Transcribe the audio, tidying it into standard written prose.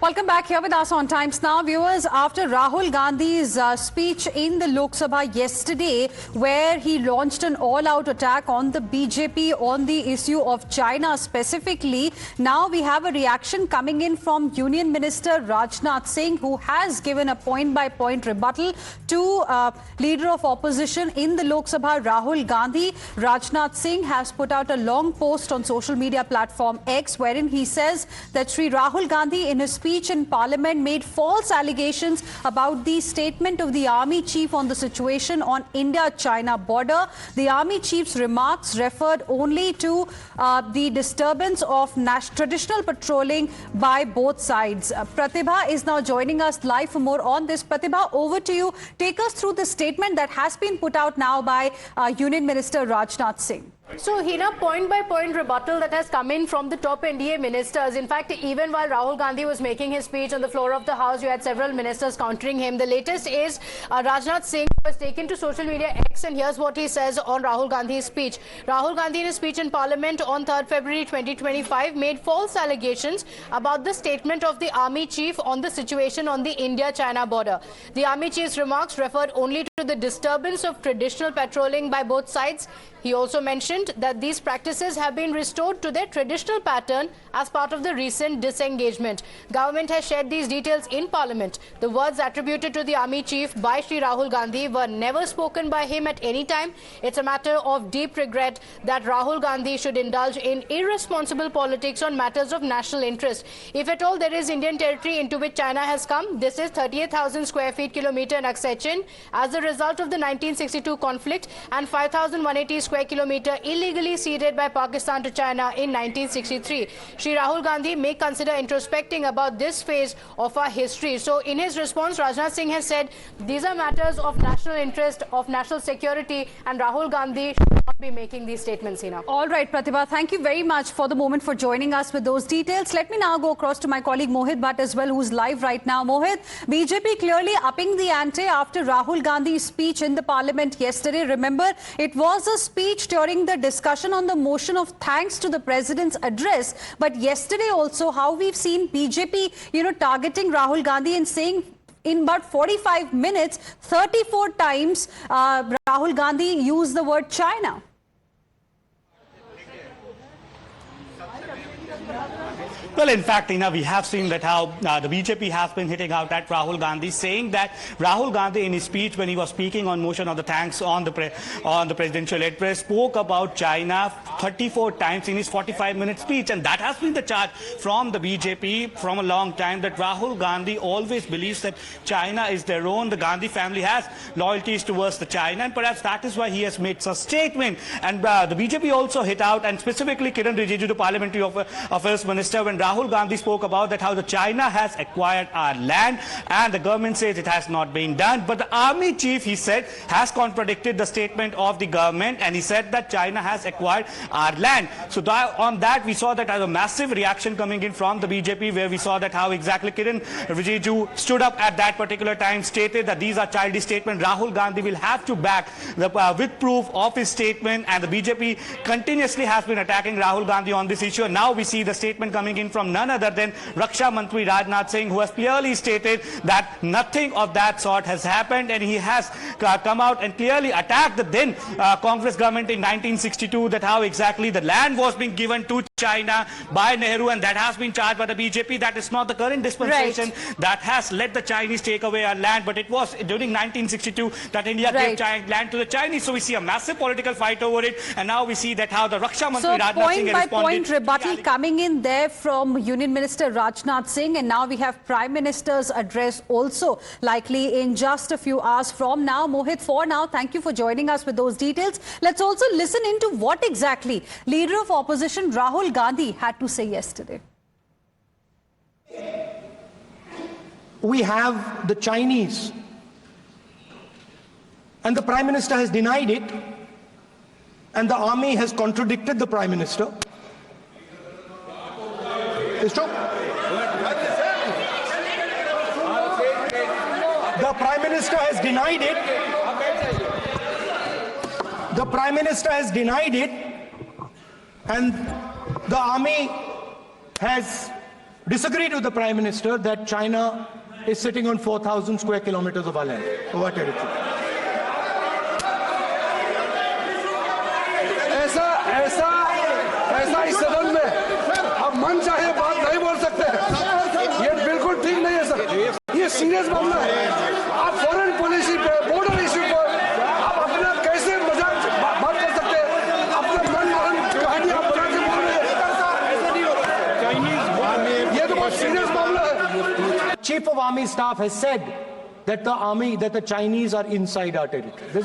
Welcome back here with us on Times Now. Viewers, after Rahul Gandhi's speech in the Lok Sabha yesterday, where he launched an all-out attack on the BJP on the issue of China specifically, now we have a reaction coming in from Union Minister Rajnath Singh, who has given a point-by-point rebuttal to Leader of Opposition in the Lok Sabha, Rahul Gandhi. Rajnath Singh has put out a long post on social media platform X, wherein he says that Sri Rahul Gandhi, in his speech in Parliament, made false allegations about the statement of the Army Chief on the situation on India-China border. The Army Chief's remarks referred only to the disturbance of traditional patrolling by both sides. Pratibha is now joining us live for more on this. Pratibha, over to you. Take us through the statement that has been put out now by Union Minister Rajnath Singh. So, Hina, point-by-point rebuttal that has come in from the top NDA ministers. In fact, even while Rahul Gandhi was making his speech on the floor of the House, you had several ministers countering him. The latest is Rajnath Singh was taken to social media X, and here's what he says on Rahul Gandhi's speech. Rahul Gandhi, in his speech in Parliament on 3rd February 2025, made false allegations about the statement of the Army Chief on the situation on the India-China border. The Army Chief's remarks referred only to the disturbance of traditional patrolling by both sides. He also mentioned that these practices have been restored to their traditional pattern as part of the recent disengagement. Government has shared these details in Parliament. The words attributed to the Army Chief by Sri Rahul Gandhi were never spoken by him at any time. It's a matter of deep regret that Rahul Gandhi should indulge in irresponsible politics on matters of national interest. If at all there is Indian territory into which China has come, this is 38,000 square feet kilometer in Aksai-Chin as a result of the 1962 conflict, and 5,180 square kilometer illegally ceded by Pakistan to China in 1963. Sri Rahul Gandhi may consider introspecting about this phase of our history. So in his response, Rajnath Singh has said these are matters of national interest, of national security, and Rahul Gandhi should not be making these statements, Hina. All right, Pratibha, thank you very much for the moment for joining us with those details. Let me now go across to my colleague Mohit Bhatt as well, who's live right now. Mohit, BJP clearly upping the ante after Rahul Gandhi's speech in the Parliament yesterday. Remember, it was a speech during the discussion on the motion of thanks to the President's address. But yesterday also, how we've seen BJP, targeting Rahul Gandhi and saying in about 45 minutes, 34 times Rahul Gandhi used the word China. Well, in fact, we have seen that how the BJP has been hitting out at Rahul Gandhi, saying that Rahul Gandhi, in his speech when he was speaking on motion of the thanks on the presidential address, spoke about China 34 times in his 45-minute speech, and that has been the charge from the BJP from a long time, that Rahul Gandhi always believes that China is their own. The Gandhi family has loyalties towards the China, and perhaps that is why he has made such statement. And the BJP also hit out, and specifically Kiran Rijiju, the Parliamentary Affairs Minister, when Rahul Gandhi spoke about that how the China has acquired our land, and the government says it has not been done. But the Army Chief, he said, has contradicted the statement of the government, and he said that China has acquired our land. So on that, we saw that as a massive reaction coming in from the BJP, where we saw that how exactly Kiran Rijiju stood up at that particular time, stated that these are childish statements. Rahul Gandhi will have to back with proof of his statement, and the BJP continuously has been attacking Rahul Gandhi on this issue. And now we see the statement coming in from none other than Raksha Mantri Rajnath Singh, who has clearly stated that nothing of that sort has happened, and he has come out and clearly attacked the then Congress government in 1962, that how exactly the land was being given to China by Nehru, and that has been charged by the BJP. That is not the current dispensation that has let the Chinese take away our land, but it was during 1962 that India gave land to the Chinese. So we see a massive political fight over it, and now we see that how the Raksha Mantri Rajnath Singh has responded. Point-by-point rebuttal coming in there from Union Minister Rajnath Singh, and now we have Prime Minister's address also likely in just a few hours from now. Mohit, for now, thank you for joining us with those details. Let's also listen into what exactly Leader of Opposition Rahul Gandhi had to say yesterday. We have the Chinese, and the Prime Minister has denied it, and the army has contradicted the Prime Minister. It's true. The Prime Minister has denied it. The Prime Minister has denied it, and the army has disagreed with the Prime Minister that China is sitting on 4,000 square kilometers of our land, of our territory. ऐसा इस सदन में अब मन चाहे बात नहीं बोल सकते हैं। ये बिल्कुल ठीक नहीं है सर, ये सीरियस मामला है। आप फॉरेन पॉलिसी पे, बॉर्डर इश्यू पर आप अपना कैसे मजाक बात कर सकते हैं? अपना मन कहानी आप बना के बोल रहे हैं, ये तो बहुत सीरियस मामला है। Chief of Army Staff has said that the Chinese are inside our territory.